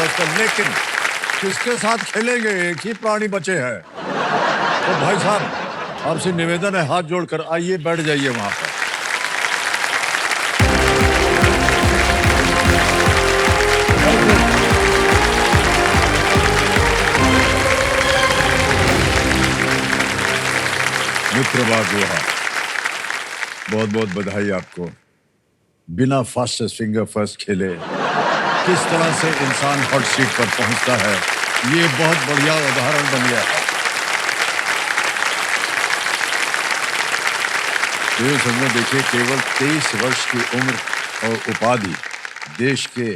लेकिन किसके साथ खेलेंगे? एक ही प्राणी बचे हैं। तो भाई साहब, आपसे निवेदन है, हाथ जोड़कर आइए, बैठ जाइए वहां पर। मित्रवा गुहा, बहुत बहुत बधाई आपको। बिना फास्टेस्ट फिंगर फर्स्ट खेले किस तरह से इंसान हॉट सीट पर पहुंचता है, ये बहुत बढ़िया उदाहरण बन गया है। तो ये समझो, देखिए, केवल 23 वर्ष की उम्र और उपाधि, देश के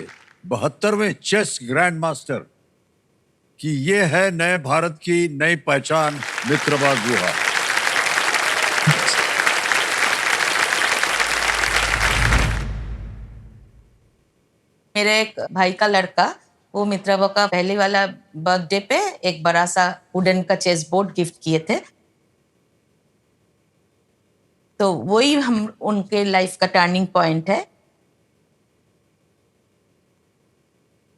72वें चेस ग्रैंड मास्टर की ये है नए भारत की नई पहचान, मित्रवा गुहा। मेरे एक भाई का लड़का, वो मित्रवा का पहले वाला बर्थडे पे एक बड़ा सा वुडन का चेस बोर्ड गिफ्ट किए थे। तो वही हम उनके लाइफ का टर्निंग पॉइंट है।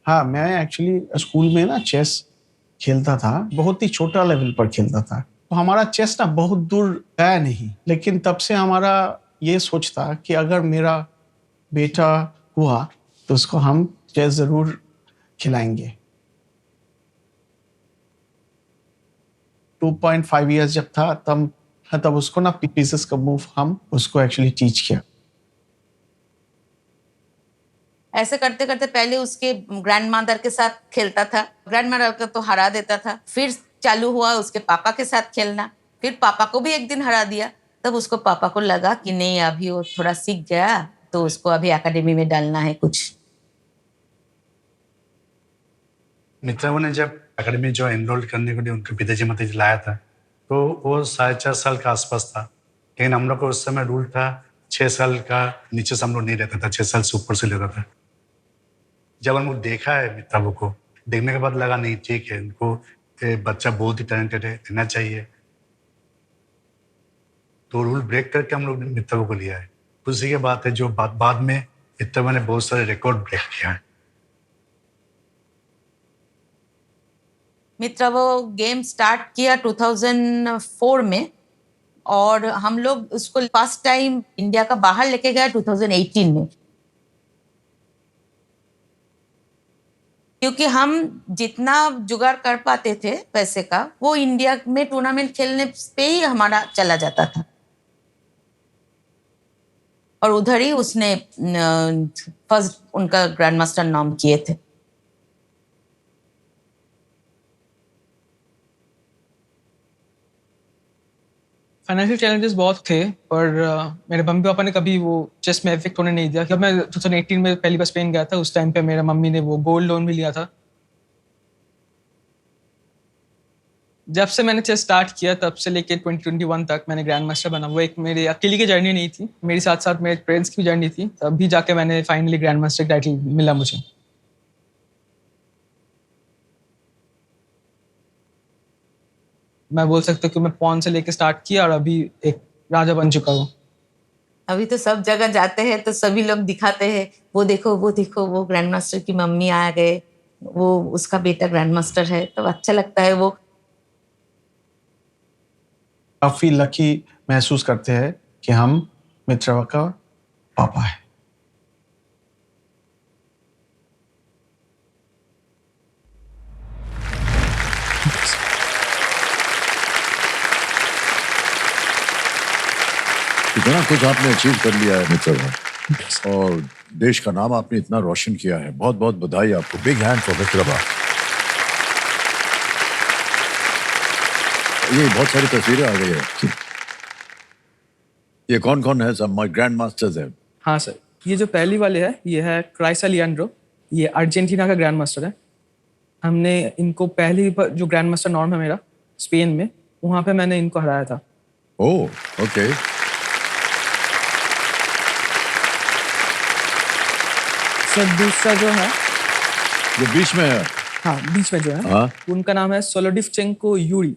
हाँ, मैं एक्चुअली स्कूल में ना चेस खेलता था, बहुत ही छोटा लेवल पर खेलता था। तो हमारा चेस ना बहुत दूर गया नहीं, लेकिन तब से हमारा ये सोच था कि अगर मेरा बेटा हुआ तो उसको हम चेस जरूर खिलाएंगे। 2.5 इयर्स जब था तब उसको ना पीसेस का मूव हम उसको एक्चुअली टीच किया। ऐसे करते करते पहले उसके ग्रैंड मदर के साथ खेलता था, ग्रैंड मदर को तो हरा देता था। फिर चालू हुआ उसके पापा के साथ खेलना, फिर पापा को भी एक दिन हरा दिया। तब उसको पापा को लगा कि नहीं, अभी वो थोड़ा सीख गया तो उसको अभी एकेडमी में डालना है कुछ। मित्रवा ने जब एकेडमी जो एनरोल करने के लिए उनके पिताजी माताजी लाया था, तो वो 4.5 साल के आसपास था। लेकिन हम लोग को उस समय रूल था 6 साल का नीचे से हम लोग नहीं रहता था, 6 साल से ऊपर से लेता था। जब हम लोग देखा है मित्रवा को, देखने के बाद लगा नहीं ठीक है, इनको बच्चा बहुत ही टैलेंटेड है, लेना चाहिए। तो रूल ब्रेक करके हम लोग मित्रवा को लिया है। खुशी की बात है जो बाद में मित्रवा ने बहुत सारे रिकॉर्ड ब्रेक किया है। मित्रवा गेम स्टार्ट किया 2004 में, और हम लोग उसको फर्स्ट टाइम इंडिया का बाहर लेके गया 2018 में। क्योंकि हम जितना जुगाड़ कर पाते थे पैसे का, वो इंडिया में टूर्नामेंट खेलने पे ही हमारा चला जाता था। और उधर ही उसने फर्स्ट उनका ग्रैंड मास्टर नाम किए थे। फाइनेंशियल चैलेंजेस बहुत थे, पर मेरे मम्मी पापा ने कभी वो चेस में इफेक्ट होने नहीं दिया। जब मैं 2018 में पहली बार स्पेन गया था, उस टाइम पे मेरा मम्मी ने वो गोल्ड लोन भी लिया था। जब से मैंने चेस स्टार्ट किया तब से लेके 2021 तक मैंने ग्रैंड मास्टर बना। वो एक मेरी अकेली की जर्नी नहीं थी, मेरे साथ साथ मेरे पेरेंट्स की जर्नी थी। तब भी जाके मैंने फाइनली ग्रैंड मास्टर टाइटल मिला मुझे। मैं बोल सकता हूँ कि मैं पॉन से लेके स्टार्ट किया और अभी एक राजा बन चुका हूँ। अभी तो सब जगह जाते हैं तो सभी लोग दिखाते हैं, वो देखो वो देखो, वो ग्रैंड मास्टर की मम्मी आ गए, वो उसका बेटा ग्रैंड मास्टर है। तो अच्छा लगता है। वो काफी लकी महसूस करते हैं कि हम मित्रवा का पापा है। इतना कुछ आपने अचीव कर लिया है मित्रवा, और देश का नाम आपने इतना रोशन किया है। बहुत बहुत बधाई आपको। Big hand for Mitrava. ये बहुत सारी तस्वीरें आ गई है। ये कौन कौन है? सब ग्रैंड मास्टर्स हैं। हाँ सर, ये जो पहली वाले है ये है क्राइसा लिएंड्रो, ये अर्जेंटीना का ग्रैंड मास्टर है। हमने इनको पहली बार जो ग्रैंड मास्टर नॉर्म है मेरा स्पेन में, वहाँ पे मैंने इनको हराया था। Oh okay. सर दूसरा जो है, जो बीच में है, हाँ बीच में जो है, हाँ, उनका नाम है सोलोडिफचेंको यूरी।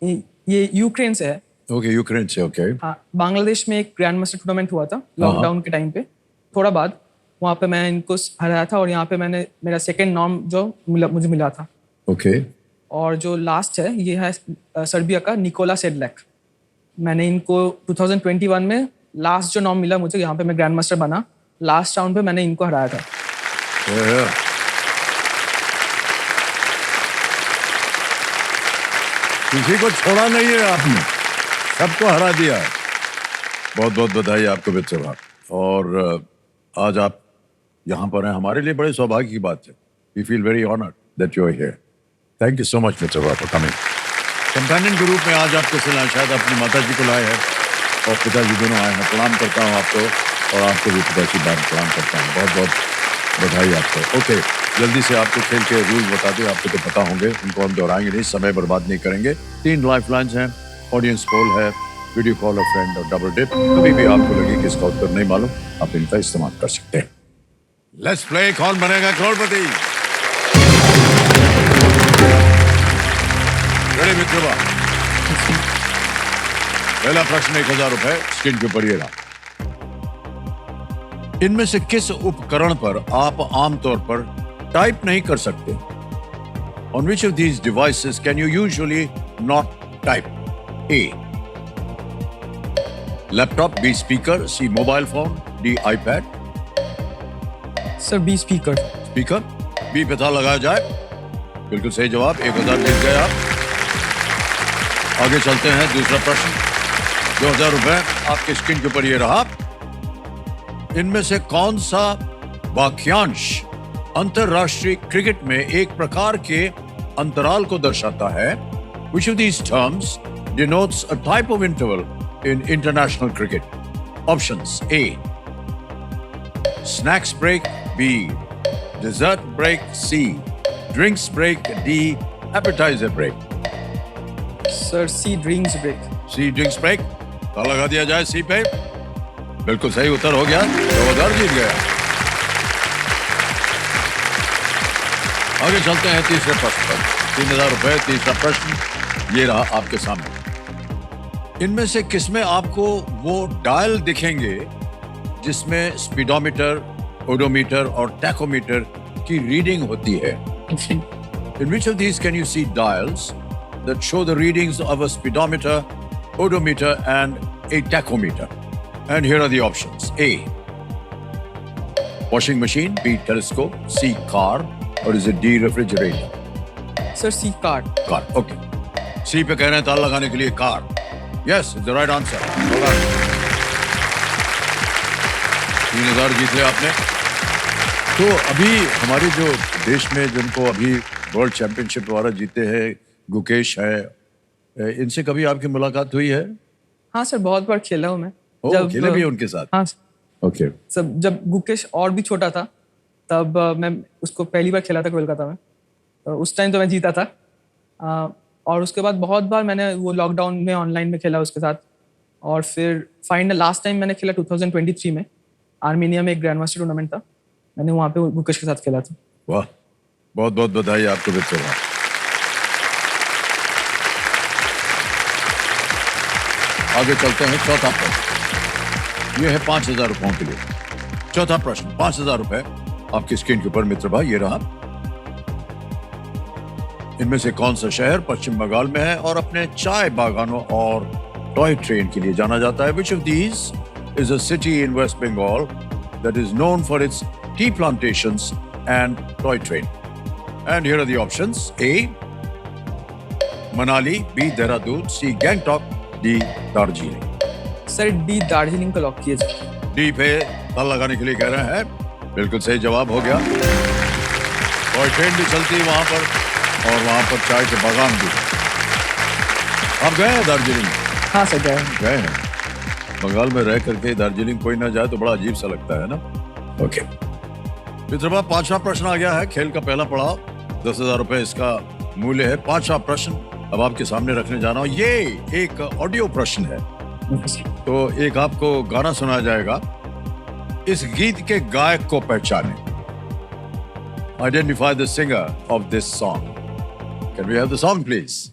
ये यूक्रेन से है। ओके, यूक्रेन से। ओके। हाँ, बांग्लादेश में एक ग्रैंड मास्टर टूर्नामेंट हुआ था लॉकडाउन के टाइम पे। थोड़ा बाद वहाँ पे मैं इनको हराया था और यहाँ पे मैंने मेरा सेकंड नॉर्म जो मुझे मिला था। ओके। और जो लास्ट है ये है सर्बिया का निकोला सेडलैक। मैंने इनको 2021 में लास्ट जो नॉर्म मिला मुझे, यहाँ पे मैं ग्रैंड मास्टर बना, लास्ट राउंड पे मैंने इनको हराया था। किसी को छोड़ा नहीं है आपने, सबको हरा दिया है। बहुत बहुत बधाई आपको मित्रभा। और आज आप यहाँ पर हैं, हमारे लिए बड़े सौभाग्य की बात है। We feel very honoured that you are here. Thank you so much Mitrabha for coming. Companion के रूप में आज आपके सिला शायद अपनी माता जी को लाए हैं और पिताजी दोनों आए हैं। प्रणाम करता हूँ आपको और आपको भी पिताजी बार प्रणाम करता हूँ। बहुत बहुत बधाई आपको। ओके, जल्दी से आपको खेल के रूल बता दें, आपको तो पता होंगे, उनको हम दोहराएंगे नहीं, समय बर्बाद नहीं करेंगे। 3 लाइफलाइंस हैं, ऑडियंस पोल है, वीडियो कॉल अ फ्रेंड और डबल डिप। कभी भी आपको लगे कि इसका उत्तर नहीं मालूम, आप इनका इस्तेमाल कर सकते हैं। लेट्स प्ले कौन बनेगा करोड़पति। रेडी मित्रभा? पहला प्रश्न 1000 रुपए स्क्रीन के ऊपर ये रहा। इनमें से किस उपकरण पर आप आमतौर पर टाइप नहीं कर सकते? On which of these devices can you usually not type? A. Laptop, B. Speaker, C. Mobile phone, D. iPad. Sir B speaker. Speaker B पे था लगाया जाए। बिल्कुल सही जवाब। 1000 जीत गए आप। आगे चलते हैं, दूसरा प्रश्न 2000 रुपए आपके स्क्रीन के ऊपर ये रहा। इनमें से कौन सा वाक्यांश अंतरराष्ट्रीय क्रिकेट में एक प्रकार के अंतराल को दर्शाता है? Which of these terms denotes a type of interval in international cricket? Options: A. Snacks break, B. Dessert break, C. Drinks break, D. Appetizer break. Sir C drinks break. C drinks break तो लगा दिया जाए सी पे। बिल्कुल सही उत्तर हो गया। 2000 जीत गया। आगे चलते हैं तीसरे प्रश्न पर। 3000 रुपए तीसरा प्रश्न ये रहा आपके सामने। इनमें से किसमें आपको वो डायल दिखेंगे जिसमें स्पीडोमीटर, ओडोमीटर और टैकोमीटर की रीडिंग होती है? In which of these can you see dials that show the readings of a speedometer, odometer and a tachometer? And here are the options. A. Washing machine, B. Telescope, C. Car, or is it D. Refrigerator? Sir C card. Car. Okay. C पे कह रहे हैं ताला लगाने के लिए car. Yes, it's the right answer. 3000 जीत लिया आपने। तो अभी हमारे जो देश में जिनको अभी वर्ल्ड चैंपियनशिप द्वारा जीते हैं, गुकेश है, इनसे कभी आपकी मुलाकात हुई है? हाँ सर, बहुत बार खेला हूँ मैं। खेले भी उनके साथ? हाँ ओके। सब जब गुकेश और भी छोटा था तब मैं उसको पहली बार खेला था कोलकाता में। तो उस टाइम तो मैं जीता था। और उसके बाद बहुत बार मैंने वो लॉकडाउन में ऑनलाइन में खेला उसके साथ। और फिर फाइनल लास्ट टाइम मैंने खेला 2023 में आर्मेनिया में एक ग्रैंड मास्टर टूर्नामेंट था, मैंने वहाँ पे गुकेश के साथ खेला था। वाह, बहुत बहुत बधाई आपको मित्रभा। आगे चलते हैं चौथा प्रश्न। ये है 5000 रुपयों के लिए। चौथा प्रश्न 5000 रुपए आपकी स्क्रीन के ऊपर मित्रभा ये रहा। इनमें से कौन सा शहर पश्चिम बंगाल में है और अपने चाय बागानों और टॉय ट्रेन के लिए जाना जाता है? Which of these is a city in West Bengal that is known for its tea plantations and toy train? And here are the options. A. Manali, B. Dehradun, C. Gangtok, D. Darjeeling. Sir D Darjeeling को lock किया जाए। D पे ताला लगाने के लिए कह रहे हैं। बिल्कुल सही जवाब हो गया। टॉय ट्रेन भी चलती है वहां पर और वहां पर चाय के बागान भी। आप गए हैं दार्जिलिंग? हाँ सर गए हैं। बंगाल में रह करके दार्जिलिंग कोई ना जाए तो बड़ा अजीब सा लगता है ना। ओके मित्रभा, 5वां प्रश्न आ गया है। खेल का पहला पड़ाव 10,000 रुपए इसका मूल्य है। 5वां प्रश्न अब आपके सामने रखने जा रहा हूं। ये एक ऑडियो प्रश्न है, तो एक आपको गाना सुनाया जाएगा। इस गीत के गायक को पहचाने। Identify the singer of this song. Can we have the song please?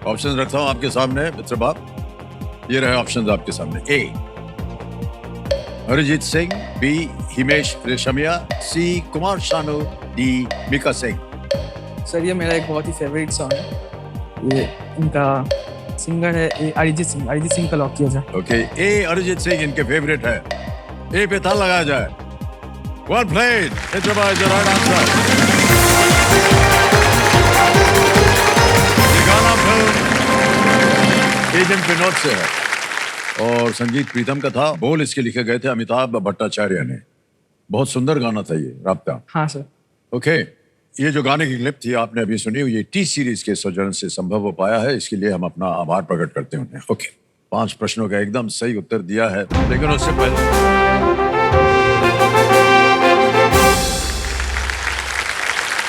Option रखता हूं आपके सामने मित्र बाप। ये रहे ऑप्शन आपके सामने। ए अरिजीत सिंह, बी हिमेश रेशमिया, सी कुमार शानू, डी मिका सिंह। सर ये मेरा एक बहुत ही फेवरेट सॉन्ग है, ये इनका सिंगर है अरिजीत सिंह का लॉक किया जाए। ओके, ए अरिजीत सिंह इनके फेवरेट है। ए पे ताल लगाया जाए। Well played, it's the right answer. ये गाना फिल्म एजेंट विनोद से है और संगीत प्रीतम का था। बोल इसके लिखे गए थे अमिताभ भट्टाचार्य ने। बहुत सुंदर गाना था ये, राब्ता। हाँ सर। ओके, ये जो गाने की क्लिप थी आपने अभी सुनी, ये टी सीरीज के सौजन्य से संभव हो पाया है। इसके लिए हम अपना आभार प्रकट करते हैं। ओके, 5 प्रश्नों का एकदम सही उत्तर दिया है, लेकिन उससे पहले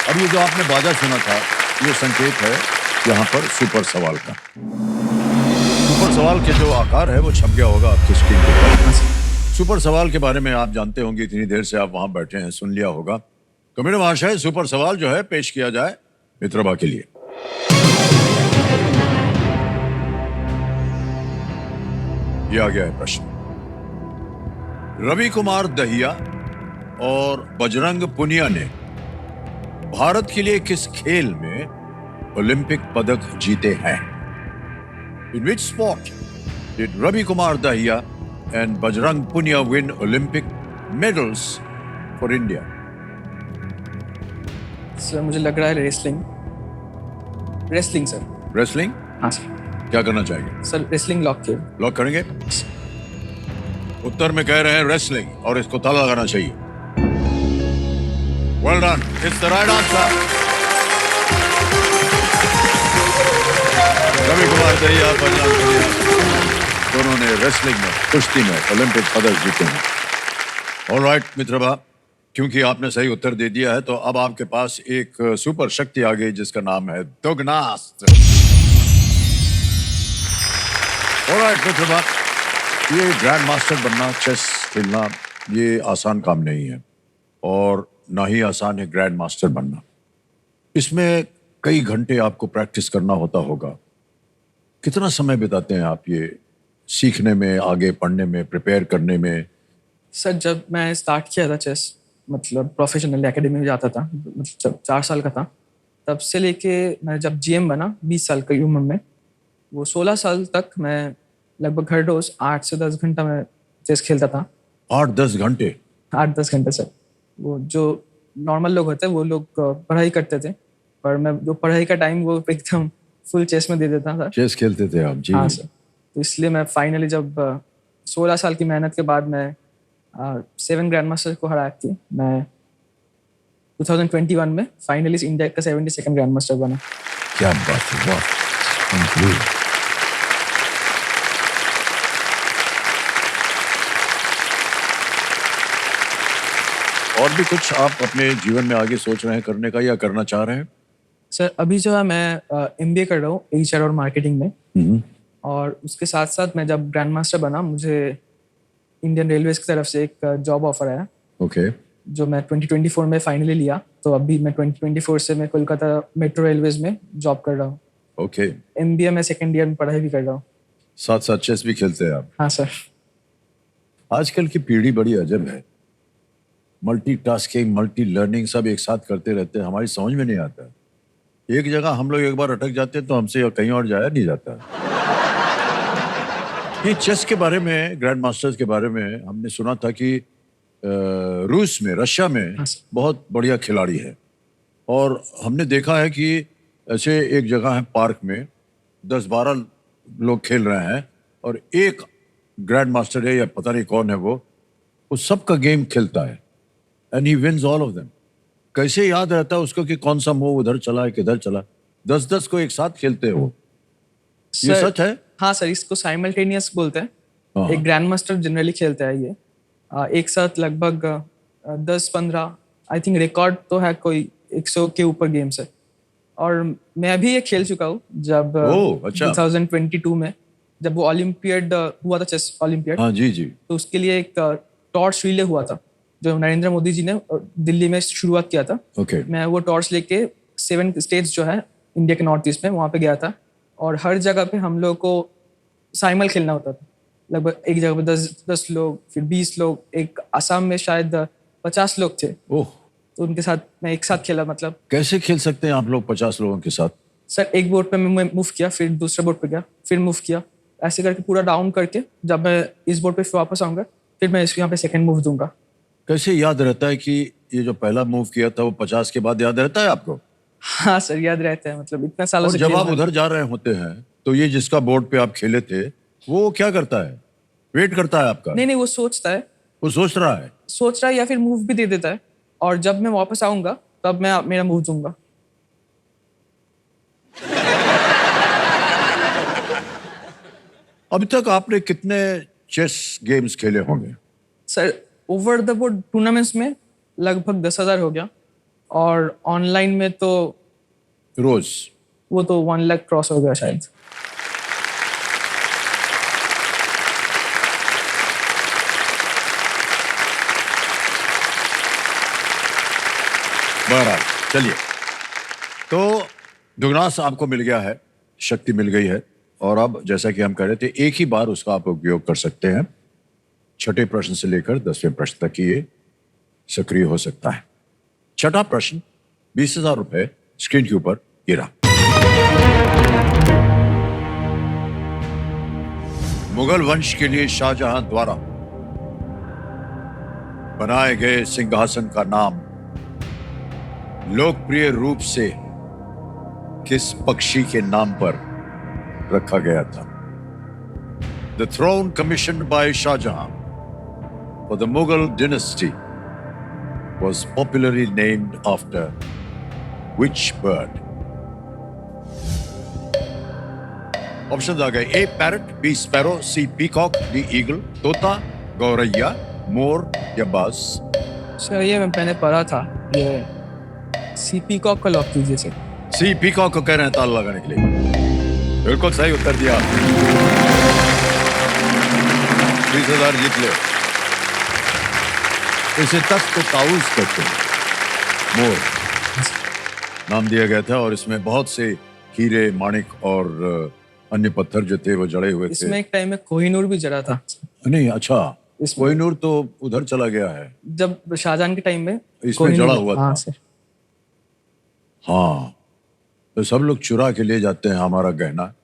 अब ये जो आपने बाजा सुना था, ये संकेत है यहाँ पर सुपर सवाल का। सुपर सवाल के जो आकार है वो छप गया होगा आपकी स्क्रीन पर। सुपर सवाल के बारे में आप जानते होंगे, इतनी देर से आप वहां बैठे हैं, सुन लिया होगा। तो मेरे महाशय, सुपर सवाल जो है पेश किया जाए मित्रभा के लिए। ये आ गया है प्रश्न। रवि कुमार दहिया और बजरंग पुनिया ने भारत के लिए किस खेल में ओलंपिक पदक जीते हैं? In which sport did Ravi Kumar Dahiya and Bajrang Punia win Olympic medals for India? Sir मुझे लग रहा है रेसलिंग सर। Wrestling? हाँ सर। क्या करना चाहेंगे? सर रेसलिंग लॉक किया। लॉक करेंगे? उत्तर में कह रहे हैं रेसलिंग और इसको ताला लगाना चाहिए। Well done. It's the right answer. Ravi Kumar Dahiya, Bajrang Punia दोनों ने रेसलिंग में, कुश्ती में ओलंपिक पदक जीते हैं। ऑलराइट मित्रभा, क्योंकि आपने सही उत्तर दे दिया है तो अब आपके पास एक सुपर शक्ति आ गई जिसका नाम है दुगनास्त्र। ऑलराइट मित्रभा, ये ग्रैंड मास्टर बनना, चेस खेलना, ये आसान काम नहीं है और ना ही आसान है ग्रैंड मास्टर बनना। इसमें कई घंटे आपको प्रैक्टिस करना होता होगा। कितना समय बिताते हैं आप ये सीखने में, आगे पढ़ने में, प्रिपेयर करने में? सर जब मैं स्टार्ट किया था चेस, मतलब प्रोफेशनल एकेडमी में जाता था, मतलब जब 4 साल का था, तब से लेके मैं जब जीएम बना 20 साल की उम्र में, वो 16 साल तक मैं लगभग हर रोज 8 से 10 घंटा मैं चेस खेलता था। 8-10 घंटे? 8-10 घंटे सर। वो जो नॉर्मल लोग होते हैं वो लोग पढ़ाई करते थे, पर मैं जो पढ़ाई का टाइम वो एकदम फुल चेस में दे देता था। चेस खेलते थे आप? जी हाँ सर। तो इसलिए मैं फाइनली जब 16 साल की मेहनत के बाद मैं 7 ग्रैंड मास्टर को हरा के मैं 2021 में फाइनली इंडिया का 72nd ग्रैंड मास्टर बना। क्या बात है, वाह। और भी कुछ आप अपने जीवन में आगे सोच रहे हैं करने का या करना चाह रहे हैं? सर अभी जो है मैं MBA कर रहा हूँ HR और मार्केटिंग में, और उसके साथ साथ मैं जब ग्रैंड मास्टर बना, मुझे इंडियन रेलवेज की तरफ से एक जॉब ऑफर आया। ओके। जो मैं 2024 में फाइनली लिया, तो अभी मैं 2024 से मैं कोलकाता मेट्रो रेलवेज में जॉब कर रहा हूँ। ओके। MBA में 2nd ईयर में पढ़ाई भी कर रहा हूँ। साथ साथ चेस भी खेलते हैं आप? हाँ सर। आजकल की पीढ़ी बड़ी अजब है, मल्टीटास्किंग, मल्टी लर्निंग सब एक साथ करते रहते हैं, हमारी समझ में नहीं आता। एक जगह हम लोग एक बार अटक जाते हैं तो हमसे कहीं और जाया नहीं जाता। ये चेस के बारे में, ग्रैंड मास्टर्स के बारे में हमने सुना था कि रूस में, रशिया में बहुत बढ़िया खिलाड़ी है, और हमने देखा है कि ऐसे एक जगह है पार्क में 10-12 लोग खेल रहे हैं और एक ग्रैंड मास्टर है या पता नहीं कौन है वो सबका गेम खेलता है and he wins all of them. कैसे याद रहता है उसको कि कौन सा मूव उधर चला है, किधर चला? 10-10 को एक साथ खेलते हैं वो। ये सच है? हाँ सर, इसको साइमल्टेनियस बोलते हैं। हाँ। एक ग्रैंड मास्टर जनरली खेलता है ये एक साथ लगभग 10-15, आई थिंक रिकॉर्ड तो है कोई 100 के ऊपर गेम्स है। और मैं भी ये खेल चुका हूँ जब अच्छा। 2022 में जब वो ओलंपियाड हुआ था, चेस ओलंपियाड। हाँ जी जी। तो उसके लिए एक टॉर्च रिले हुआ था जो नरेंद्र मोदी जी ने दिल्ली में शुरुआत किया था। ओके। मैं वो टॉर्च लेके 7 स्टेट्स जो है इंडिया के नॉर्थ ईस्ट में, वहाँ पे गया था और हर जगह पे हम लोग को साइमल खेलना होता था। लगभग एक जगह पे 10 लोग, फिर 20 लोग, एक असम में शायद 50 लोग थे, ओह, तो उनके साथ मैं एक साथ खेला। मतलब कैसे खेल सकते हैं आप लोग 50 लोगों के साथ? सर एक बोर्ड पे मैं मूव किया, फिर दूसरे बोर्ड पे गया, फिर मूव किया, ऐसे करके पूरा डाउन करके जब मैं इस बोर्ड पे फिर वापस आऊंगा, फिर मैं इसको यहाँ पे सेकंड मूव दूंगा। कैसे याद रहता है कि ये जो पहला मूव किया था वो 50 के बाद याद रहता है आपको? हाँ सर, याद रहता है, मतलब इतना सालों और से जब खेल आप रहा हूं। उधर जा रहे होते हैं तो ये जिसका बोर्ड पे आप खेले थे वो क्या करता है? वेट करता है आपका? नहीं, वो सोचता है, वो सोच रहा है। या फिर मूव भी दे देता है, और जब मैं वापस आऊंगा तब मैं मेरा मूव दूंगा। अभी तक आपने कितने चेस गेम्स खेले होंगे? Sir over the board tournaments में लगभग 10,000 हो गया, और ऑनलाइन में तो रोज? वो तो 1 लाख क्रॉस हो गया शायद। बहरहाल चलिए, तो दुगनास आपको मिल गया है, शक्ति मिल गई है, और अब जैसा कि हम कह रहे थे एक ही बार उसका आप उपयोग कर सकते हैं। छठे प्रश्न से लेकर 10वें प्रश्न तक ये सक्रिय हो सकता है। छठा प्रश्न 20,000 रुपए स्क्रीन के ऊपर गिरा। मुगल वंश के लिए शाहजहां द्वारा बनाए गए सिंहासन का नाम लोकप्रिय रूप से किस पक्षी के नाम पर रखा गया था? The throne commissioned by Shah Jahan for the Mughal dynasty was popularly named after which bird? Option आ गए: A parrot, B sparrow, C peacock, D eagle, तोता, गौरैया, मोर या बाज? सर ये मैंने पढ़ा था, ये सी पीकॉक का लॉक कीजिए सर। सी पीकॉक को कह रहे हैं ताल लगाने के लिए। बिल्कुल सही उत्तर दिया। 20,000 जीत ले। इसे तख्त ताऊस कहते हैं। मोर नाम दिया गया था, और इसमें बहुत से हीरे, माणिक और अन्य पत्थर जो थे वो जड़े हुए थे। इसमें एक टाइम में कोहिनूर भी जड़ा था। नहीं, अच्छा, इसमें- कोहिनूर तो उधर चला गया है, जब शाहजहां के टाइम में इसमें कोहिनूर- जड़ा हुआ था। हाँ सर। हाँ, तो सब लोग चुरा के ले जाते हैं हमारा गहना,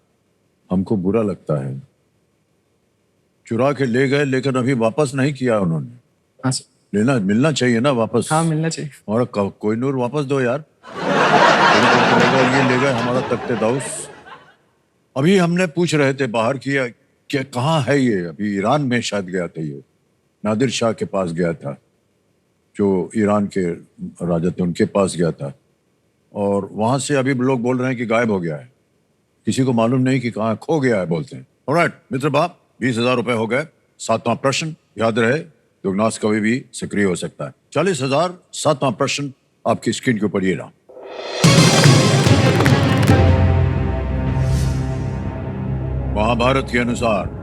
हमको बुरा लगता है। चुरा के ले गए लेकिन अभी वापस नहीं किया उन्होंने। हाँ सर। लेना मिलना चाहिए ना वापस। हाँ मिलना चाहिए। और कोहिनूर वापस दो यार। ये ले गए हमारा तख्ते दाऊस। अभी हमने पूछ रहे थे बाहर किया कि कहाँ है ये? अभी ईरान में शायद गया था ये, नादिर शाह के पास गया था, जो ईरान के राजा थे उनके पास गया था, और वहां से अभी लोग बोल रहे हैं कि गायब हो गया है, किसी को मालूम नहीं कि कहाँ खो गया है बोलते हैं। ऑलराइट मित्र बाप, 20,000 रुपए हो गए। 7वां प्रश्न याद रहे, दुगनास कभी भी सक्रिय हो सकता है। 40,000। 7वां प्रश्न आपकी स्क्रीन के ऊपर ये रहा। महाभारत के अनुसार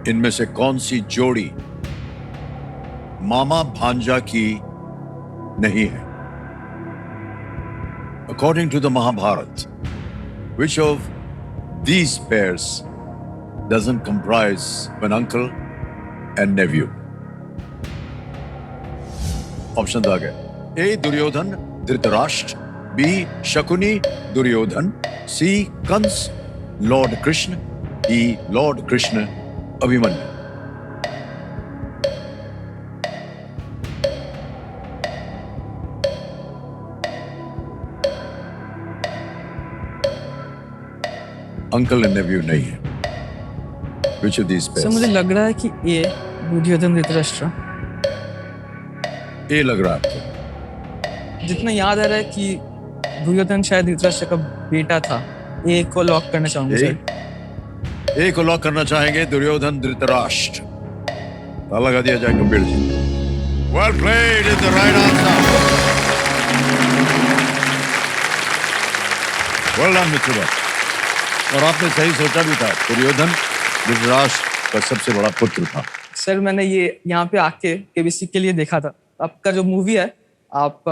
इनमें से कौन सी जोड़ी मामा भांजा की नहीं है? According to the Mahabharata, which of these pairs doesn't comprise an uncle and nephew? Option आ गए: A Duryodhan Dhritarashtra, B Shakuni Duryodhan, C Kans lord Krishna, D lord Krishna Abhimanyu. Uncle and nephew नहीं है। Which of these sir pairs? मुझे लग रहा है कि ये दुर्योधन धृतराष्ट्र। ए लग रहा है आपको? जितना याद आ रहा है कि दुर्योधन शायद धृतराष्ट्र का बेटा था। ए को लॉक करना चाहूंगा सर। ए को लॉक करना चाहेंगे, दुर्योधन धृतराष्ट्र। ताला लगा दिया जाए Kabir ji. Well played is the right answer. Well done Mitra. और आपने सही सोचा भी था, दुर्योधन धृतराष्ट्र का सबसे बड़ा पुत्र था। सर मैंने ये यहाँ पे आके केबीसी के लिए देखा था। आपका जो मूवी है, आप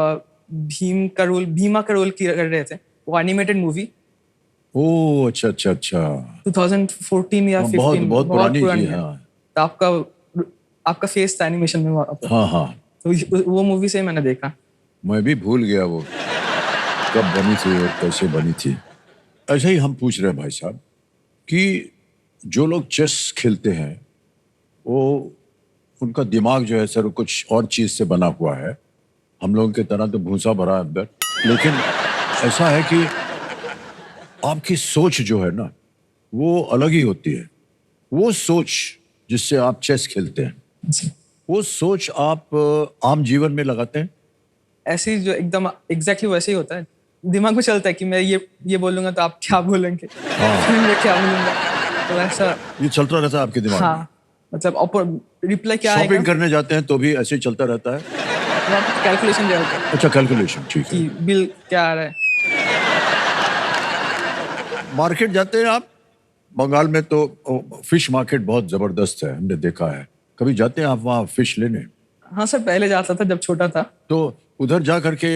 भीमा का रोल कर रहे थे, वो एनिमेटेड मूवी, ओ अच्छा अच्छा अच्छा। 2014 या 15 बहुत बहुत पुरानी जी, है। हाँ तो आपका फेस था एनिमेशन में वहाँ पे। हाँ हाँ। तो वो मूवी से ही मैंने देखा। मैं भी भूल गया वो कब बनी थी और कैसे बनी थी। ऐसे ही हम पूछ रहे हैं भाई साहब कि जो लोग चेस खेलते हैं वो उनका दिमाग जो है सर कुछ और चीज से बना हुआ है। हम लोगों की तरह तो भूसा भरा है अंदर, लेकिन ऐसा है कि आपकी सोच जो है ना वो अलग ही होती है। वो सोच जिससे आप चेस खेलते हैं जी। वो सोच आप आम जीवन में लगाते हैं। ऐसे ही जो एकदम एग्जैक्टली वैसे ही होता है। दिमाग में चलता है कि मैं ये बोलूंगा तो आप क्या बोलेंगे, फिर मैं क्या बोलूंगा। तो ऐसा ये चलता रहता है आपके दिमाग में। हाँ, मतलब रिप्लाई क्या आएगा, शॉपिंग करने जाते हैं तो भी ऐसे ही चलता रहता है। वहाँ पे कैलकुलेशन जो होता है अच्छा कैलकुलेशन, ठीक कि है। बिल क्या आ रहा है। मार्केट जाते हैं आप, बंगाल में तो फिश मार्केट बहुत जबरदस्त है, हमने देखा है। कभी जाते हैं आप वहाँ फिश लेने? हाँ सर, पहले जाता था जब छोटा था। तो उधर जा करके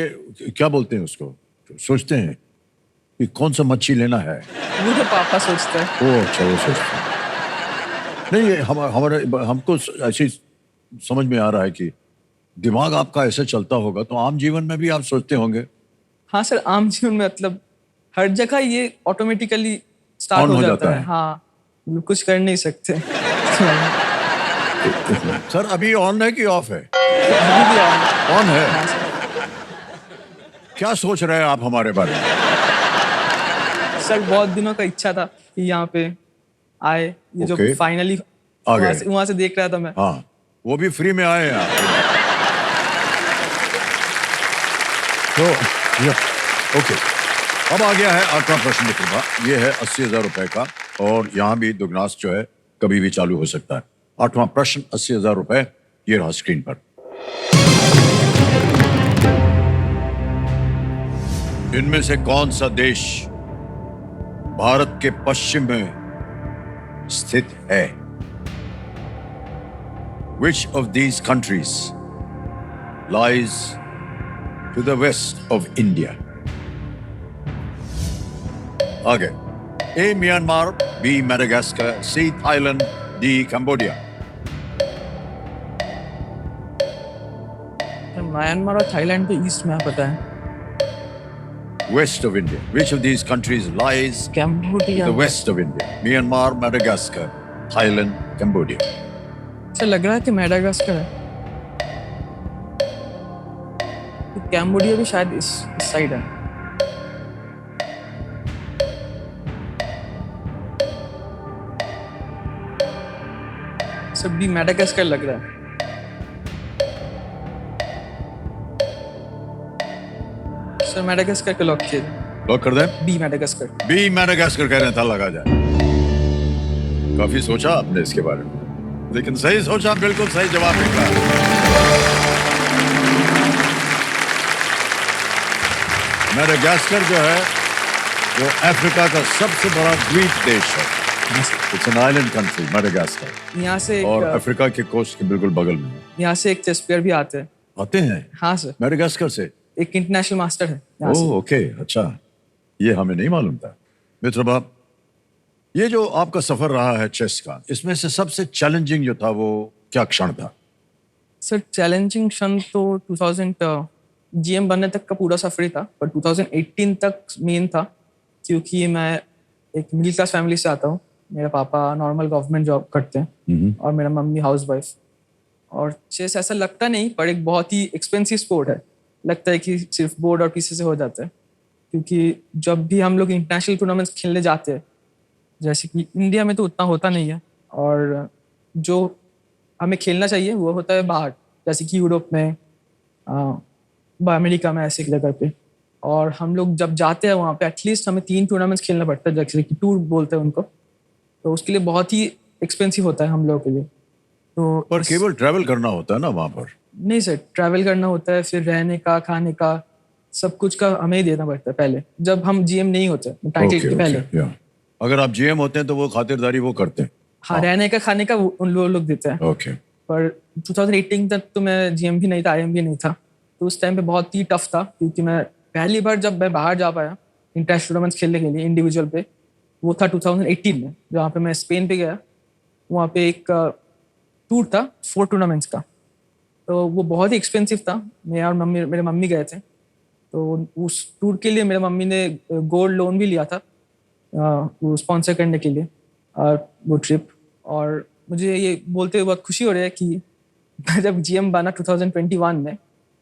क्या बोलते हैं उसको, सोचते हैं कि कौन सा मच्छी लेना है? वो तो पापा सोचता है। ओ अच्छा, वो सोचते हैं। नहीं ये हमारे हमको ऐसे ही समझ में आ रहा है कि दिमाग आपका ऐसे चलता होगा तो आम जीवन में भी आप सोचते होंगे। हाँ सर, आम जीवन में मतलब हर जगह ये ऑटोमेटिकली स्टार्ट On हो हो जाता जाता है। है। हाँ, कुछ कर नहीं सकते। सर अभी ऑन है कि ऑफ है? अभी भी ऑन है। ऑन है। हाँ सर। क्या सोच रहे हैं आप हमारे बारे में? सर बहुत दिनों का इच्छा था कि यहाँ पे आए, ये जो Okay. फाइनली आ गए। वहां से देख रहा था मैं। हाँ, वो भी फ्री में आए हैं आप। तो ये ओके, अब आ गया है 8वां प्रश्न मित्रमा। ये है 80,000 रुपए का और यहाँ भी दुगनास जो है कभी भी चालू हो सकता है। 8वां प्रश्न 80,000 रुपए, ये रहा स्क्रीन पर। इनमें से कौन सा देश भारत के पश्चिम में स्थित है? Which of these countries lies to the west of India? आगे, A. Myanmar, B. Madagascar, C. Thailand, D. Cambodia. Myanmar और थाईलैंड तो ईस्ट में है, पता है। West of India. Which of these countries lies to Cambodia. the west of India? Myanmar, Madagascar, Thailand, Cambodia. Sir लग रहा है कि मेडागास्कर है। तो कैम्बोडिया भी शायद इस साइड है। सर बी मेडागास्कर लग रहा है। सर मेडागास्कर के लॉक किए। लॉक कर दें? B Madagascar. बी मैडागास्कर कह रहे हैं, था लगा जाए। काफी सोचा आपने इसके बारे में, लेकिन सही सोचा, बिल्कुल सही जवाब निकला। मैडागास्कर जो है वो अफ्रीका का सबसे बड़ा द्वीप देश है। It's an island country Madagascar, यहाँ से और एक अफ्रीका के कोस्ट के बिल्कुल बगल में है। यहाँ से एक चेस प्लेयर भी आते हैं। आते हैं हाँ सर, मैडागास्कर से? एक इंटरनेशनल मास्टर है यहाँ से। ओह ओके, अच्छा, ये हमें नहीं मालूम था। मित्र बाप, ये जो आपका सफर रहा है चेस का, इसमें से सबसे चैलेंजिंग जो था वो क्या क्षण था? सर चैलेंजिंग क्षण तो 2000 जीएम बनने तक का पूरा सफर ही था, पर 2018 तक मेन था, क्योंकि मैं एक मिडिल क्लास फैमिली से आता हूँ। मेरे पापा नॉर्मल गवर्नमेंट जॉब करते हैं और मेरा मम्मी हाउस वाइफ। और चेस ऐसा लगता नहीं, पर एक बहुत ही एक्सपेंसिव स्पोर्ट है। लगता है कि सिर्फ बोर्ड और पीसी से हो जाता है, क्योंकि जब भी हम लोग इंटरनेशनल टूर्नामेंट्स खेलने जाते हैं, जैसे कि इंडिया में तो उतना होता नहीं है, और जो हमें खेलना चाहिए वो होता है बाहर, जैसे कि यूरोप में, अमेरिका में, ऐसी जगह पे। और हम लोग जब जाते हैं वहाँ पे एटलीस्ट हमें 3 टूर्नामेंट्स खेलना पड़ता है, जैसे कि टूर बोलते हैं उनको। तो उसके लिए बहुत ही एक्सपेंसिव होता है हम लोगों के लिए। तो पर केवल ट्रैवल करना होता है ना वहां पर? नहीं सर, ट्रैवल करना होता है, फिर रहने का, खाने का, सब कुछ का हमें ही देना पड़ता है पहले, जब हम जीएम नहीं होते टाइटल के पहले। या अगर आप जीएम होते हैं तो वो खातिरदारी वो करते हैं। हाँ, रहने का, खाने का उन लोग देते हैं। ओके। पर 2018 तक तो मैं जीएम भी नहीं था, आईएम भी नहीं था। तो उस टाइम पे बहुत ही टफ था, क्योंकि मैं पहली बार जब मैं बाहर जा पाया इंटरनेशनल टूर्नामेंट्स खेलने के लिए इंडिविजुअल पे, वो था 2018 में, जहाँ पे मैं स्पेन पे गया। वहाँ पे एक टूर था 4 टूर्नामेंट्स का, तो वो बहुत ही एक्सपेंसिव था। मैं और मेरे मम्मी गए थे, तो उस टूर के लिए मेरे मम्मी ने गोल्ड लोन भी लिया था वो स्पॉन्सर करने के लिए वो ट्रिप। और मुझे ये बोलते हुए बहुत खुशी हो रही है कि जब जीएम बना 2021 में,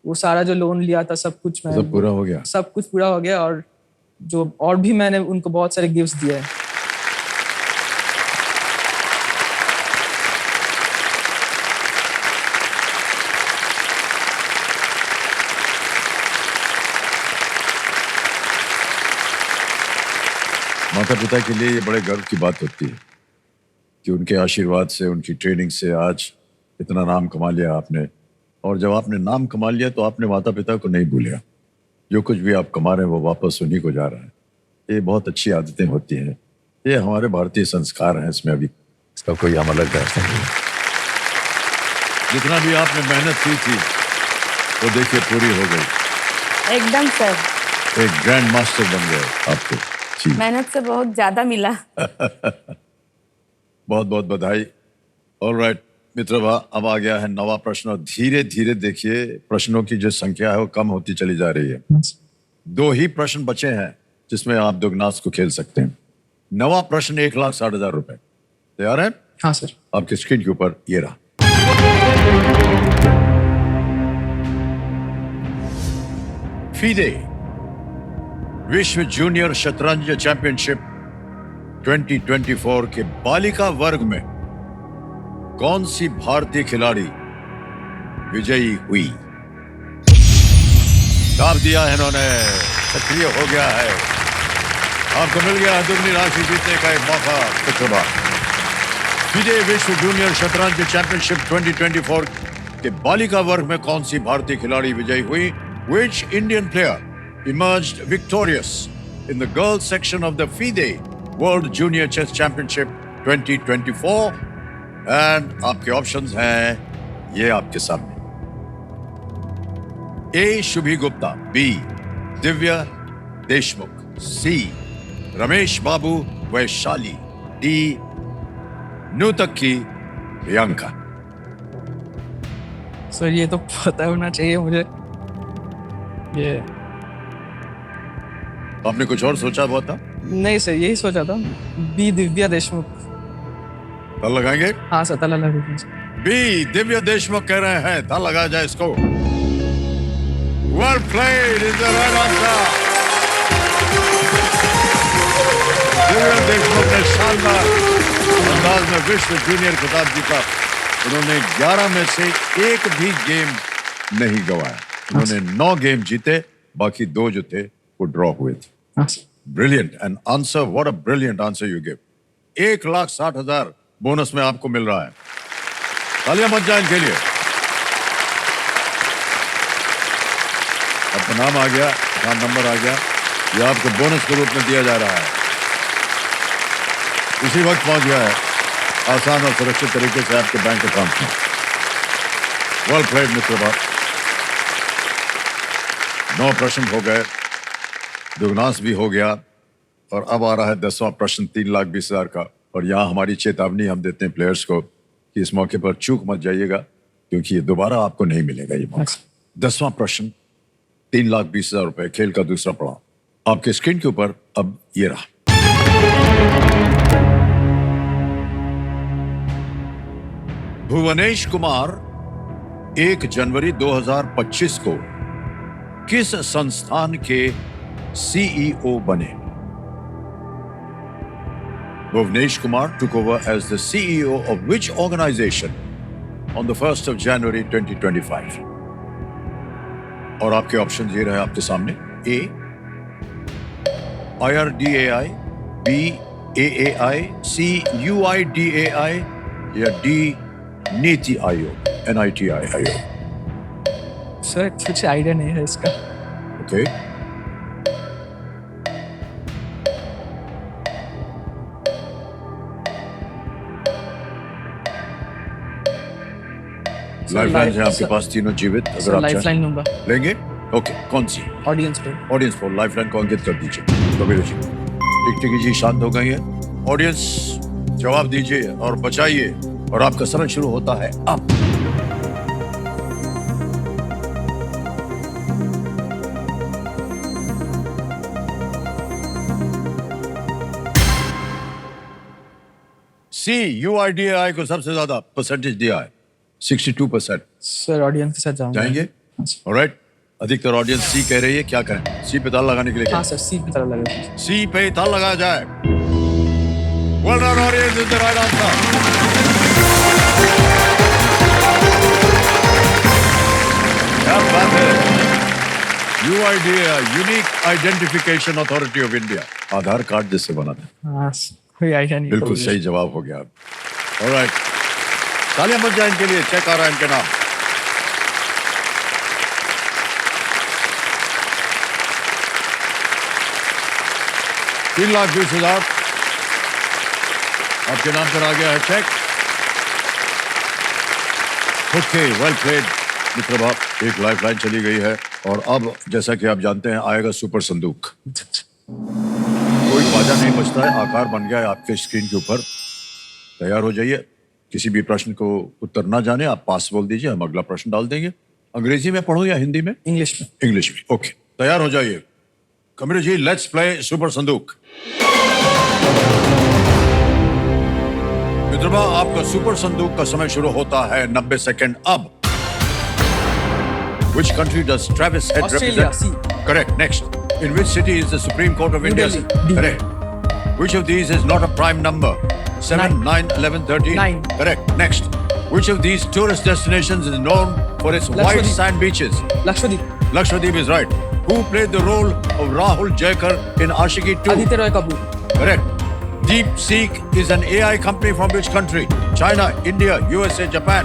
वो सारा जो लोन लिया था सब कुछ सब पूरा हो गया। सब कुछ पूरा हो गया, और भी मैंने उनको बहुत सारे गिफ्ट्स दिए हैं। माता पिता के लिए ये बड़े गर्व की बात होती है कि उनके आशीर्वाद से, उनकी ट्रेनिंग से आज इतना नाम कमा लिया आपने। और जब आपने नाम कमा लिया तो आपने माता पिता को नहीं भूलिया। जो कुछ भी आप कमा रहे हैं वो वापस उन्हीं को जा रहा है। ये बहुत अच्छी आदतें होती हैं, ये हमारे भारतीय संस्कार हैं, इसमें अभी इसका कोई हम अलग ऐसा नहीं है। जितना भी आपने मेहनत की थी वो देखिए पूरी हो गई। एकदम सर, एक ग्रैंड मास्टर बन गए आपको। जी, मेहनत से बहुत ज्यादा मिला। बहुत बहुत बधाई। ऑलराइट मित्रभा, अब आ गया है नवा प्रश्न। और धीरे धीरे देखिए प्रश्नों की जो संख्या है वो कम होती चली जा रही है। 2 ही प्रश्न बचे हैं जिसमें आप दुगनास को खेल सकते हैं। नवा प्रश्न 1,60,000 रुपए। तैयार है? हाँ सर। आपकी स्क्रीन के ऊपर ये रहा। फीडे विश्व जूनियर शतरंज चैंपियनशिप 2024 के बालिका वर्ग में कौन सी भारतीय खिलाड़ी विजयी हुई? दाब दिया है इन्होंने, सक्रिय हो गया है। आपको मिल गया दुगनी राशि जीतने का एक मौका। शुक्रवार फीडे विश्व जूनियर शतरंज चैंपियनशिप 2024 के बालिका वर्ग में कौन सी भारतीय खिलाड़ी विजयी हुई? Which Indian player emerged victorious in the girls section of the FIDE World Junior Chess Championship 2024? And आपके ऑप्शंस हैं ये आपके सामने। A. Shubhi Gupta, B. Divya Deshmukh, C. Ramesh Babu Vaishali, D. Nutakki Priyanka. Sir ये तो पता होना चाहिए मुझे। ये आपने कुछ और सोचा हुआ था? नहीं सर, यही सोचा था, बी दिव्या देशमुख। ताल लगाएंगे? हाँ सर, ताला लगा। बी दिव्या देशमुख कह रहे हैं, ताल लगाया जाए इसको। Well played is the right answer. Divya Deshmukh ने शानदार अंदाज में विश्व जूनियर खिताब जीता। उन्होंने 11 में से एक भी गेम नहीं गंवाया। उन्होंने 9 गेम जीते, बाकी 2 जो थे वो ड्रॉ हुए थे। Brilliant and answer, what a brilliant answer you give. 1,60,000 bonus में आपको मिल रहा है। तालियां बज जाए इनके लिए। आपका नाम आ गया, अकाउंट नंबर आ गया, ये आपको बोनस के रूप में दिया जा रहा है। इसी वक्त पहुंच गया है आसान और सुरक्षित तरीके से आपके बैंक अकाउंट में। वेल प्लेड मित्र। 9 प्रश्न हो गए, दुगनास भी हो गया, और अब आ रहा है 10वां प्रश्न 3,20,000 का। और यहाँ हमारी चेतावनी हम देते हैं प्लेयर्स को कि इस मौके पर चूक मत जाइएगा, क्योंकि ये दोबारा आपको नहीं मिलेगा ये मौका। 10वां प्रश्न 3,20,000 रुपए, खेल का दूसरा पड़ाव। आपके स्क्रीन के ऊपर अब ये रहा। भुवनेश कुमार 1 जनवरी 2025 को किस संस्थान के सीईओ बने? Bhuvnesh Kumar took over as the CEO of which organization on the 1st of January 2025? और आपके ऑप्शन ये रहे आपके सामने। A. IRDAI, B. AAI, C. UIDAI या D. नीति आयोग, NITI आयोग। सर कुछ आइडिया नहीं है इसका। ओके, लाइफलाइन है आपके पास तीनों जीवित, अगर आप लाइफलाइन लूंगा। लेंगे। ओके, कौन सी? ऑडियंस पे। Audience poll. लाइफलाइन को अंकित कर दीजिए। कबीर जी, टिकटिकी जी शांत हो गई है। ऑडियंस जवाब दीजिए और बचाइए, और आपका समय शुरू होता है अब। सी, UIDAI को सबसे ज्यादा परसेंटेज दिया है, 62%। सर ऑडियंस के साथ जाऊंगा। जाएंगे? ऑलराइट, अधिकतर ऑडियंस सी कह रही है, क्या करें? सी पे ताला लगाने के लिए हाँ सर, सी की तरह लगे। सी पे ताला लगाया जाए। Well done, audience, is the right answer. क्या बात है? UIDAI, unique identification authority of India, Aadhaar card जिससे बना था। हाँ, कोई आइडिया नहीं। बिल्कुल सही जवाब हो गया। ऑलराइट, तालियां बज जाए इनके लिए। चेक आ रहा है इनके नाम। $3,20,000 आपके नाम पर आ गया है चेक। ओके, वेल प्लेड मित्र बाप, एक लाइफलाइन चली गई है, और अब जैसा कि आप जानते हैं आएगा सुपर संदूक। कोई बाजा नहीं बजता है, आकार बन गया है आपके स्क्रीन के ऊपर। तैयार हो जाइए। किसी भी प्रश्न को उत्तर ना जाने आप पास बोल दीजिए, हम अगला प्रश्न डाल देंगे। अंग्रेजी में पढ़ो या हिंदी में? इंग्लिश में। इंग्लिश में। ओके, तैयार हो जाइए। कमरे जी, लेट्स प्ले सुपर संदूक। मित्रमा, आपका सुपर संदूक का समय शुरू होता है 90 सेकंड अब। Which country does Travis Head Australia, represent? Correct. Next. In which city is the Supreme Court of New India? Delhi. D. Correct. Which of these is not a prime number? 7, 9, 11, 13? 9. Correct. Next. Which of these tourist destinations is known for its white Lakshadweep. sand beaches? Lakshadweep. Lakshadweep is right. Who played the role of Rahul Jaikar in Ashiki 2? Aditya Roy Kapoor. Correct. DeepSeek is an AI company from which country? China, India, USA, Japan?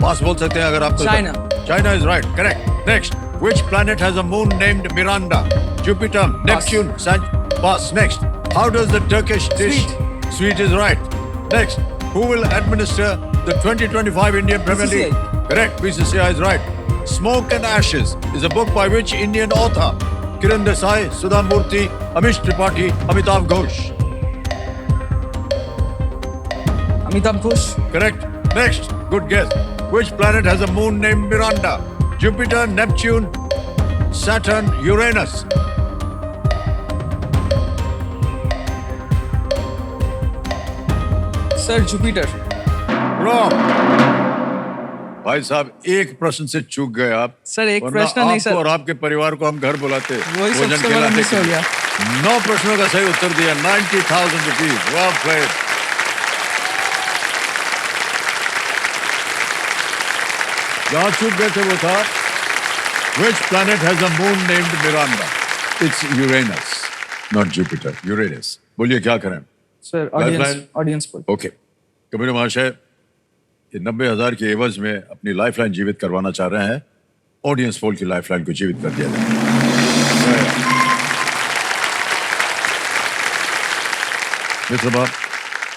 पास बोल सकते हैं अगर आपको। China. China is right. Correct. Next. Which planet has a moon named Miranda? Jupiter, Neptune, Pass. Next. How does the Turkish dish? Sweet is right. Next. Who will administer the 2025 Indian Premier League? BCCI. Correct. BCCI is right. Smoke and Ashes is a book by which Indian author? Kiran Desai, Sudha Murthy, Amish Tripathi, Amitav Ghosh. Amitabh Ghosh. Correct. Next. Good guess. Which planet has a moon named Miranda? Jupiter, Neptune, Saturn, Uranus. Sir Jupiter. Wrong. भाई साहब, एक प्रश्न से चूक गए आप। Sir, एक वरना प्रश्न नहीं आपको सर। और आपके परिवार को हम घर बुलाते, वही भोजन सबसे बड़ा खिलाते। मिस हो गया। 9 प्रश्नों का सही उत्तर दिया। 90,000 रुपीज। वाह प्लेड। जहां चूक गए थे वो था Which planet has a moon named Miranda? It's Uranus, not Jupiter. Uranus. बोलिए क्या करें? Sir Lifeline? ऑडियंस पर। ओके, कबीर महाशय, ये 90,000 के एवज में अपनी लाइफलाइन जीवित करवाना चाह रहे हैं। ऑडियंस पोल की लाइफलाइन को जीवित कर दिया जाए। मित्र बाप,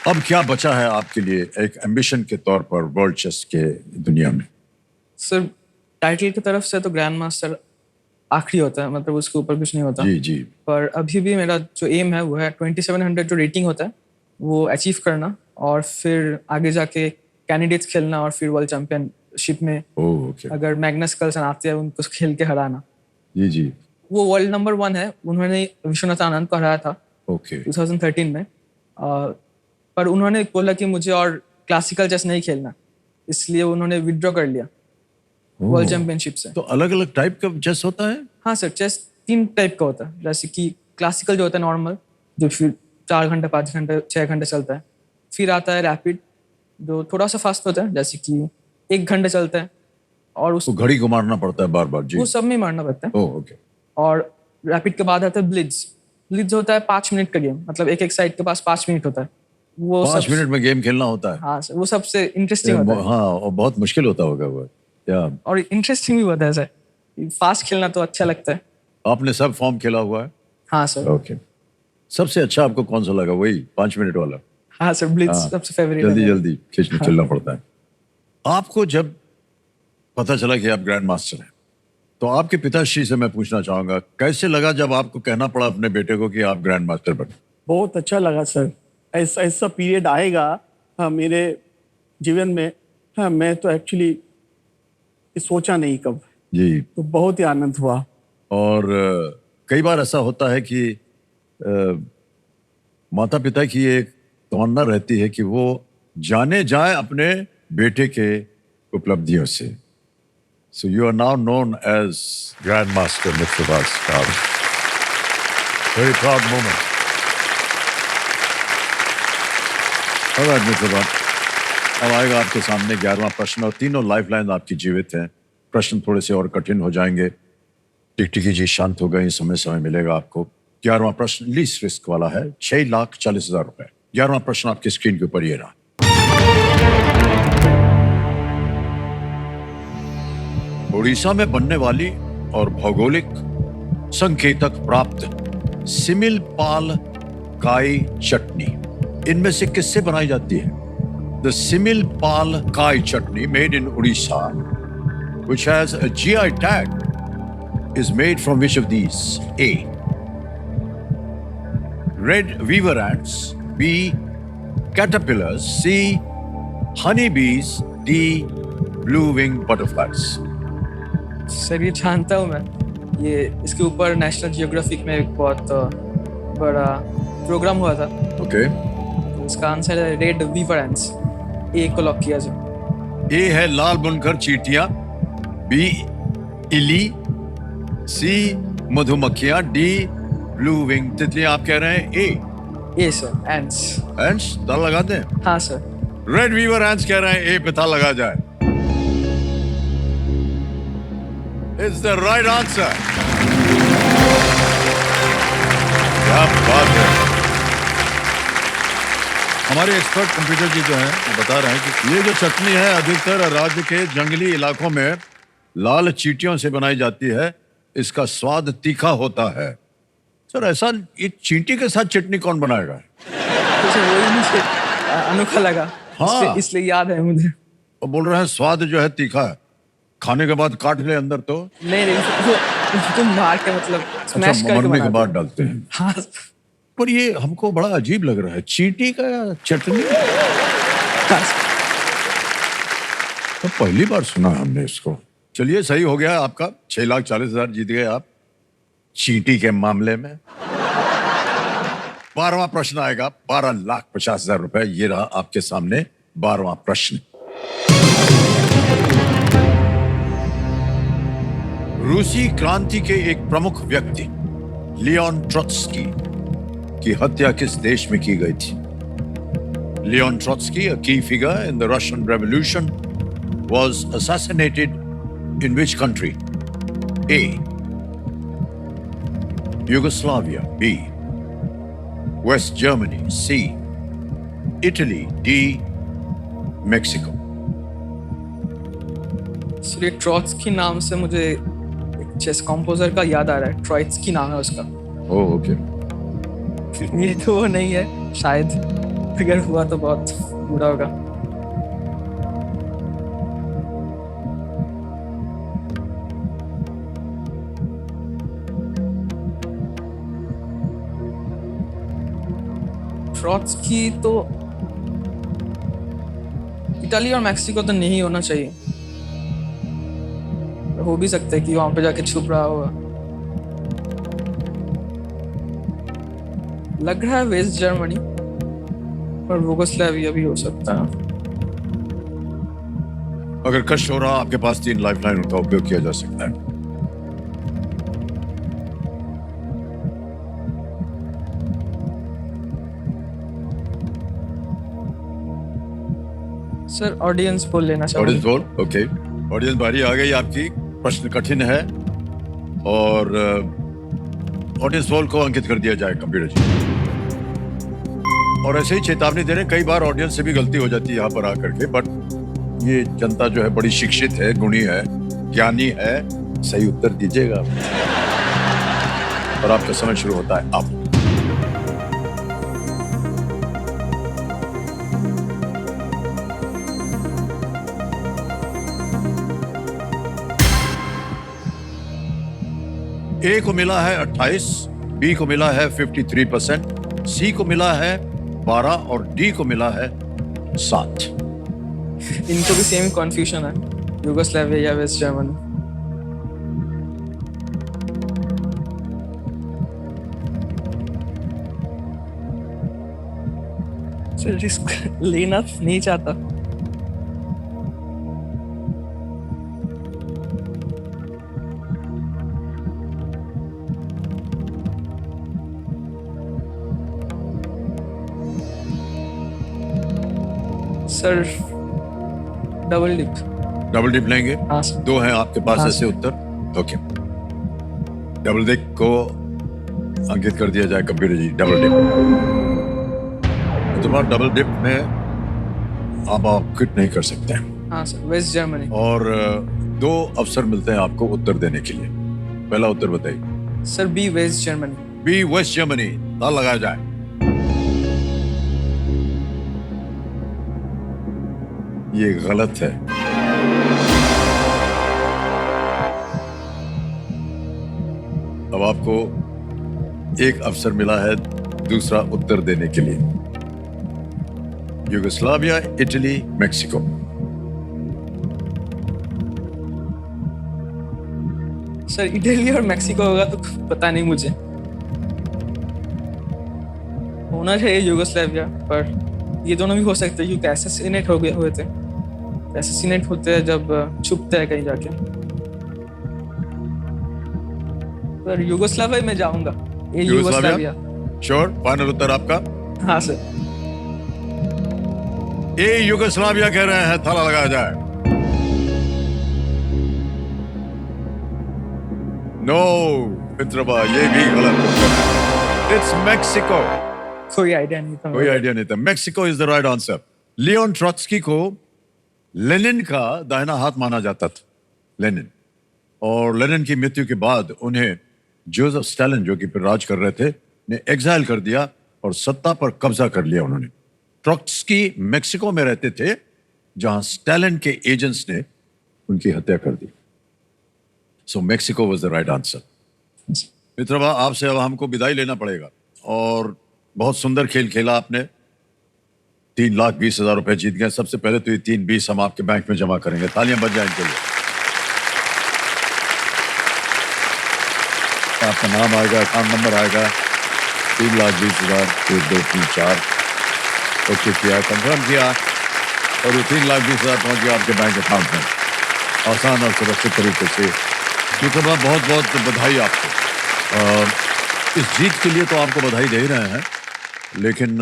अब क्या बचा है आपके लिए एक एम्बिशन के तौर पर वर्ल्ड चेस के दुनिया में? सर टाइटल की तरफ से तो ग्रैंड मास्टर आखिरी होता है, मतलब उसके ऊपर कुछ नहीं होता। जी जी। पर अभी भी मेरा जो एम है वो है 2700 जो रेटिंग होता है वो अचीव करना, और फिर आगे जाके कैंडिडेट्स खेलना, और फिर वर्ल्ड चैंपियनशिप में ओह ओके। अगर मैग्नस कार्लसन आते हैं उनको खेल के हराना। जी जी। वो वर्ल्ड नंबर 1 है, उन्होंने विश्वनाथ आनंद को हराया था ओके 2013 में। पर उन्होंने बोला कि मुझे और क्लासिकल चेस नहीं खेलना, इसलिए उन्होंने विड्रॉ कर लिया वर्ल्ड चैंपियनशिप से। तो अलग अलग टाइप का चेस होता है? हाँ सर, चेस 3 टाइप का होता है। जैसे कि क्लासिकल जो होता है नॉर्मल, जो फिर 4 घंटे 5 घंटे 6 घंटे चलता है। फिर आता है रैपिड, जो थोड़ा सा फास्ट होता है, जैसे कि 1 घंटे चलता है, और उस तो घड़ी को मारना पड़ता है बार बार? जी। वो सब में मारना पड़ता है। Oh okay. और रैपिड के बाद आता है ब्लिट्ज। ब्लिट्ज होता है 5 मिनट का गेम, मतलब एक साइड के पास 5 मिनट होता है। वो 5 मिनट में गेम खेलना होता है? हाँ सर, वो सबसे इंटरेस्टिंग होता है। हाँ, और बहुत मुश्किल होता होगा वो। या और इंटरेस्टिंग भी होता है सर, फास्ट खेलना तो अच्छा लगता है। आपने सब फॉर्म खेला हुआ है? हाँ सर। ओके। सबसे अच्छा आपको कौन सा लगा? वही 5 मिनट वाला? हाँ सर, ब्लिट्स हाँ, सबसे फेवरेट जल्दी है। जल्दी खींचने चलना पड़ता है। आपको जब पता चला कि आप ग्रैंड मास्टर हैं, तो आपके पिताश्री से मैं पूछना चाहूंगा, कैसे लगा जब आपको कहना पड़ा अपने बेटे को कि आप ग्रैंड मास्टर बने? बहुत अच्छा लगा सर। ऐसा ऐसा पीरियड आएगा हाँ मेरे जीवन में। हाँ मैं तो एक्चुअली सोचा नहीं कब, जी। तो बहुत ही आनंद हुआ। और कई बार ऐसा होता है कि माता पिता की एक तमन्ना रहती है कि वो जाने जाए अपने बेटे के उपलब्धियों से। So you are now known as grand master mister Bhaskar. Very proud moment. Alright mister Bhaskar, अब आएगा आपके सामने 11वां प्रश्न और तीनों लाइफलाइन आपकी जीवित हैं। प्रश्न थोड़े से और कठिन हो जाएंगे। टिकटिकी जी शांत हो गई, समय मिलेगा आपको। 11वां प्रश्न लीस्ट रिस्क वाला है, 6,40,000 रुपए। 11वां प्रश्न आपकी स्क्रीन के ऊपर ये रहा। उड़ीसा में बनने वाली और भौगोलिक संकेतक प्राप्त सिमिलपाल काई चटनी इनमें से किससे बनाई जाती है? The Similipal kai chutney made in Orissa which has a GI tag is made from which of these? A. Red weaver ants. B. Caterpillars. C. Honeybees. D. Blue-winged butterflies. Sir ये जानता हूँ मैं, ये इसके ऊपर नेशनल जियोग्राफिक में एक बहुत बड़ा प्रोग्राम हुआ था। Okay. तो इसका आंसर है रेड वीवर एंट्स। ए को लॉक किया जाए। A है लाल बुनकर चींटियां, B. इली, C. मधुमक्खियां, D. ब्लू-विंग तितलियां। आप कह रहे हैं A. A sir, ants. Ants ताला लगा दें? हाँ सर। रेड वीवर एंट्स कह रहे हैं A पे ताला लगा जाए। It's the right answer. क्या बात है। हमारे एक्सपर्ट कंप्यूटर जी जो हैं वो बता रहे हैं कि ये जो चटनी है अधिकतर राज्य के जंगली इलाकों में लाल चींटियों से बनाई जाती है। इसका स्वाद तीखा होता है। सर ऐसा ये चींटी के साथ चटनी कौन बनाएगा? तो सर वही मुझे अनोखा लगा। हाँ। इसलिए याद है मुझे। वो बोल रहे हैं स्वाद जो है तीखा है, खाने के बाद काट ले अंदर तो। नहीं तुम मार के मतलब स्मैश अच्छा, करके मरने के बनाते बाद हो। डालते हैं। हाँ पर ये हमको बड़ा अजीब लग रहा है, चींटी का चटनी। तो पहली बार सुना हमने इसको। चलिए सही हो गया आपका, 6,40,000 जीत गए आप चींटी के मामले में। 12वां प्रश्न आएगा, 12,50,000 रुपए। ये रहा आपके सामने 12वां प्रश्न। रूसी क्रांति के एक प्रमुख व्यक्ति लियोन ट्रोत्स्की की हत्या किस देश में की गई थी? Leon Trotsky, a key figure in the Russian Revolution, was assassinated in which country? A. Yugoslavia. B. West Germany. C. Italy. D. Mexico. Sir ये ट्रोत्स्की नाम से मुझे एक चेस कंपोजर का याद आ रहा है। ट्रोत्स्की नाम है उसका। Oh okay. ये तो वो नहीं है शायद, अगर हुआ तो बहुत बुरा होगा। ट्रोत्स्की तो इटाली और मैक्सिको तो नहीं होना चाहिए। हो भी सकता है कि वहां पे जाके छुप रहा होगा। लग रहा है वेस्ट जर्मनी और युगोस्लाविया भी हो सकता है। अगर कष्ट हो रहा, आपके पास 3 लाइफलाइन का उपयोग किया जा सकता है। सर ऑडियंस बोल लेना ऑडियंस चाहूँगा। बोल, ओके। ऑडियंस बारी आ गई आपकी। प्रश्न कठिन है और ऑडियंस पोल को अंकित कर दिया जाए कंप्यूटर जी। और ऐसे ही चेतावनी दे रहे हैं, कई बार ऑडियंस से भी गलती हो जाती है यहाँ पर आकर के, बट ये जनता जो है बड़ी शिक्षित है, गुणी है, ज्ञानी है। सही उत्तर दीजिएगा और आपका समय शुरू होता है अब। ए को मिला है 28, बी को मिला है 53%, सी को मिला है 12 और डी को मिला है 7। इनको भी सेम कन्फ्यूजन है, यूगोस्लाविया या वेस्ट जर्मनी। सर रिस्क लेना नहीं चाहता। Sir double dip. Double dip लेंगे? हाँ सर। 2 हैं आपके पास हाँ, ऐसे उत्तर। ओके, डबल डिप को अंकित कर दिया जाए कबीर जी। डबल डिप, तुम्हारा डबल डिप में आप क्विट नहीं कर सकते हैं। हाँ सर, वेस्ट जर्मनी। और 2 अवसर मिलते हैं आपको उत्तर देने के लिए। पहला उत्तर बताइए। Sir B West Germany. B West Germany, ताला लगाया जाए। ये गलत है। अब आपको एक अवसर मिला है दूसरा उत्तर देने के लिए। Yugoslavia, Italy, Mexico. Sir Italy और मेक्सिको होगा तो पता नहीं मुझे। होना चाहिए यूगोस्लाविया, पर ये दोनों भी हो सकते हैं क्योंकि असैसिनेट हुए थे। असैसिनेट होते हैं जब छुपते हैं कहीं जाके। पर यूगोस्लाविया में जाऊंगा। ये यूगोस्लाविया। श्योर? फाइनल उत्तर आपका? हाँ सर। ए यूगोस्लाविया कह रहे हैं, ताला लगाया जाए। नो मित्रबा, ये भी गलत उत्तर है। It's Mexico. कोई आइडिया नहीं था। कोई आइडिया नहीं था। Mexico is the right answer. Leon Trotsky को लेनिन का दाहिना हाथ माना जाता था, लेनिन। और लेनिन की मृत्यु के बाद उन्हें जोसेफ स्टालिन, जो कि फिर राज कर रहे थे, ने एग्जाइल कर दिया और सत्ता पर कब्जा कर लिया उन्होंने। ट्रॉट्स्की मेक्सिको में रहते थे, जहां स्टालिन के एजेंट्स ने उनकी हत्या कर दी। So Mexico was the right answer. Mitraba, आपसे अब हमको विदाई लेना पड़ेगा। और बहुत सुंदर खेल खेला आपने। 3,20,000 रुपए जीत गए। सबसे पहले तो ये 3,20 हम आपके बैंक में जमा करेंगे। तालियां बज जाए इनके लिए। आपका नाम आएगा, अकाउंट नंबर आएगा। 3,20,000, 1 2 3 4 ओके किया, कंफर्म किया और ये 3,20,000 पहुंच गया आपके बैंक अकाउंट में आसान और सुरक्षित तरीके से। मित्रबा, बहुत बहुत बधाई आपको। इस जीत के लिए तो आपको बधाई दे रहे हैं, लेकिन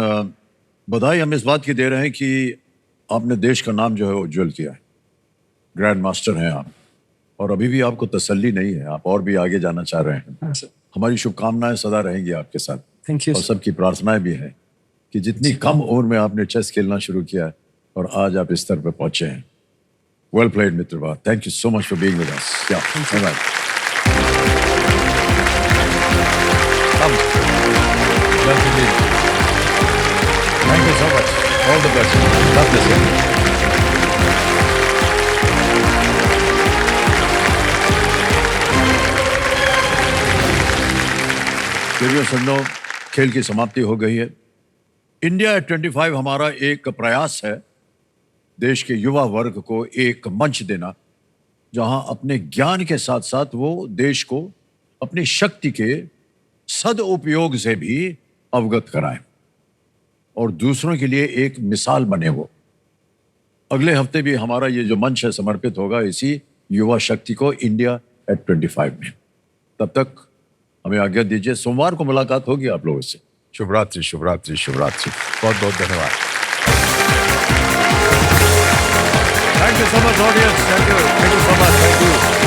बधाई हम इस बात की दे रहे हैं कि आपने देश का नाम जो है उज्जवल किया है। ग्रैंड मास्टर हैं आप, और अभी भी आपको तसल्ली नहीं है, आप और भी आगे जाना चाह रहे हैं। हाँ सर। हमारी शुभकामनाएं सदा रहेंगी आपके साथ। Thank you. और सबकी प्रार्थनाएं भी है कि जितनी कम उम्र में आपने चेस खेलना शुरू किया है और आज आप इस स्तर पर पहुंचे हैं। Well played Mitraba, thank you so much for being with us. Thank you so much. All the best. God bless you. प्रिय सुनो, खेल की समाप्ति हो गई है। इंडिया एट 25 हमारा एक प्रयास है देश के युवा वर्ग को एक मंच देना, जहां अपने ज्ञान के साथ साथ वो देश को अपनी शक्ति के सदुपयोग से भी अवगत कराएं और दूसरों के लिए एक मिसाल बने। वो अगले हफ्ते भी हमारा ये जो मंच है समर्पित होगा इसी युवा शक्ति को, इंडिया एट 25 में। तब तक हमें आज्ञा दीजिए। सोमवार को मुलाकात होगी आप लोगों से। शुभ रात्रि, शुभ रात्रि, शुभ रात्रि। बहुत बहुत धन्यवाद। Thank you so much audience. Thank you so much. Thank you.